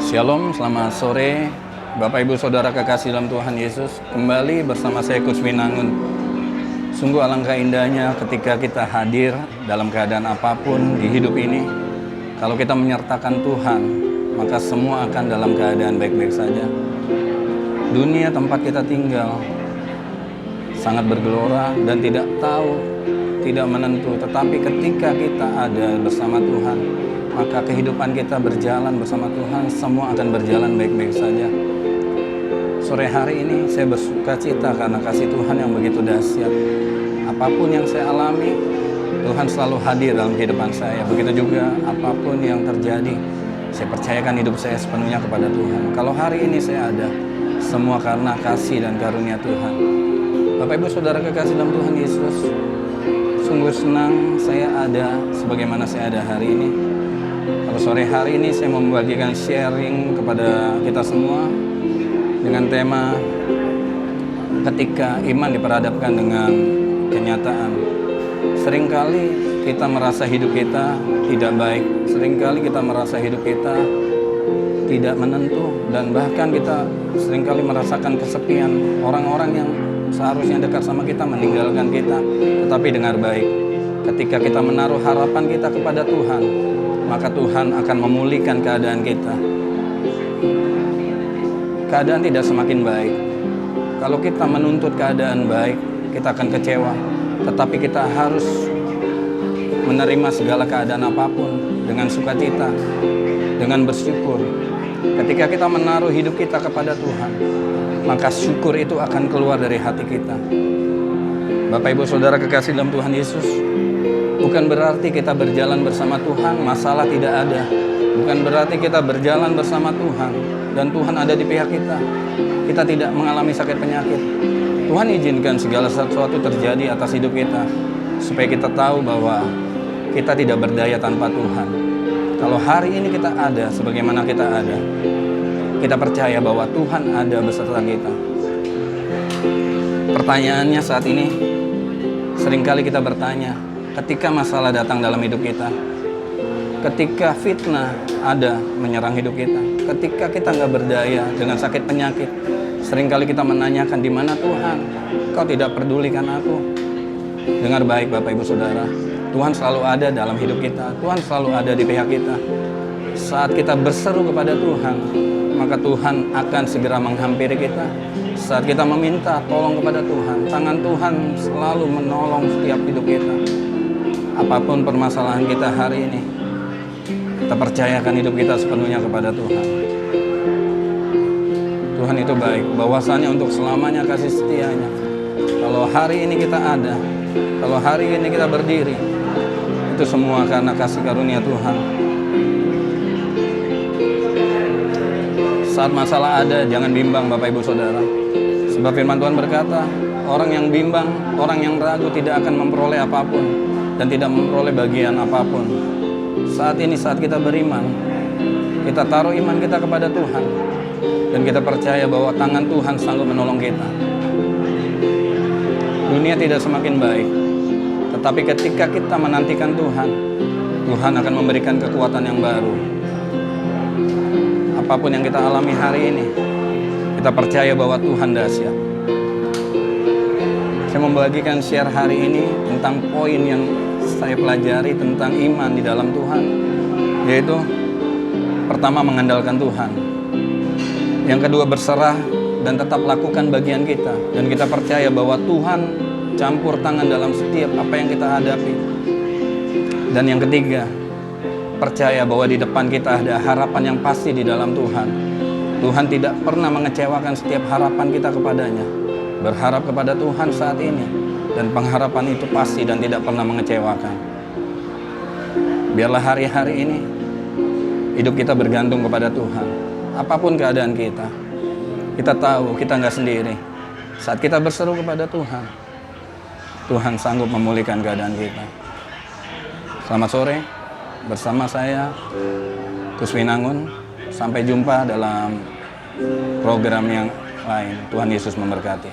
Shalom, selamat sore Bapak Ibu Saudara kekasih dalam Tuhan Yesus. Kembali bersama saya Coach Winangun. Sungguh alangkah indahnya ketika kita hadir dalam keadaan apapun di hidup ini. Kalau kita menyertakan Tuhan, maka semua akan dalam keadaan baik-baik saja. Dunia tempat kita tinggal sangat bergelora dan tidak tahu, tidak menentu. Tetapi ketika kita ada bersama Tuhan, maka kehidupan kita berjalan bersama Tuhan, semua akan berjalan baik-baik saja. Sore hari ini saya bersuka cita karena kasih Tuhan yang begitu dahsyat. Apapun yang saya alami, Tuhan selalu hadir dalam kehidupan saya. Begitu juga apapun yang terjadi, saya percayakan hidup saya sepenuhnya kepada Tuhan. Kalau hari ini saya ada, semua karena kasih dan karunia Tuhan. Bapak Ibu Saudara kekasih dalam Tuhan Yesus, sungguh senang saya ada sebagaimana saya ada hari ini. Kalau sore hari ini saya membagikan sharing kepada kita semua dengan tema ketika iman diperhadapkan dengan kenyataan. Seringkali kita merasa hidup kita tidak baik, seringkali kita merasa hidup kita tidak menentu, dan bahkan kita seringkali merasakan kesepian. Orang-orang yang seharusnya dekat sama kita meninggalkan kita. Tetapi dengar baik, ketika kita menaruh harapan kita kepada Tuhan, maka Tuhan akan memulihkan keadaan kita. Keadaan tidak semakin baik. Kalau kita menuntut keadaan baik, kita akan kecewa. Tetapi kita harus menerima segala keadaan apapun dengan sukacita, dengan bersyukur. Ketika kita menaruh hidup kita kepada Tuhan, maka syukur itu akan keluar dari hati kita. Bapak Ibu Saudara kekasih dalam Tuhan Yesus, bukan berarti kita berjalan bersama Tuhan, masalah tidak ada. Bukan berarti kita berjalan bersama Tuhan dan Tuhan ada di pihak kita, kita tidak mengalami sakit penyakit. Tuhan izinkan segala sesuatu terjadi atas hidup kita, supaya kita tahu bahwa kita tidak berdaya tanpa Tuhan. Kalau hari ini kita ada sebagaimana kita ada, kita percaya bahwa Tuhan ada beserta kita. Pertanyaannya saat ini, seringkali kita bertanya, ketika masalah datang dalam hidup kita, ketika fitnah ada menyerang hidup kita, ketika kita nggak berdaya dengan sakit penyakit, seringkali kita menanyakan, di mana Tuhan? Kau tidak pedulikan aku. Dengar baik Bapak Ibu Saudara, Tuhan selalu ada dalam hidup kita. Tuhan selalu ada di pihak kita. Saat kita berseru kepada Tuhan, maka Tuhan akan segera menghampiri kita. Saat kita meminta tolong kepada Tuhan, tangan Tuhan selalu menolong setiap hidup kita. Apapun permasalahan kita hari ini, kita percayakan hidup kita sepenuhnya kepada Tuhan. Tuhan itu baik, bahwasanya untuk selamanya kasih setianya. Kalau hari ini kita ada, kalau hari ini kita berdiri, itu semua karena kasih karunia Tuhan. Saat masalah ada, jangan bimbang Bapak Ibu Saudara. Sebab firman Tuhan berkata, orang yang bimbang, orang yang ragu tidak akan memperoleh apapun dan tidak memperoleh bagian apapun. Saat ini saat kita beriman, kita taruh iman kita kepada Tuhan, dan kita percaya bahwa tangan Tuhan sanggup menolong kita. Dunia tidak semakin baik, tetapi ketika kita menantikan Tuhan, Tuhan akan memberikan kekuatan yang baru. Apapun yang kita alami hari ini, kita percaya bahwa Tuhan dahsyat. Saya membagikan share hari ini tentang poin yang saya pelajari tentang iman di dalam Tuhan, yaitu pertama, mengandalkan Tuhan. Yang kedua, berserah dan tetap lakukan bagian kita, dan kita percaya bahwa Tuhan campur tangan dalam setiap apa yang kita hadapi. Dan yang ketiga, percaya bahwa di depan kita ada harapan yang pasti di dalam Tuhan. Tuhan tidak pernah mengecewakan setiap harapan kita kepadanya. Berharap kepada Tuhan saat ini, dan pengharapan itu pasti dan tidak pernah mengecewakan. Biarlah hari-hari ini hidup kita bergantung kepada Tuhan. Apapun keadaan kita, kita tahu kita nggak sendiri. Saat kita berseru kepada Tuhan, Tuhan sanggup memulihkan keadaan kita. Selamat sore, bersama saya Coach Winangun. Sampai jumpa dalam program yang lain. Tuhan Yesus memberkati.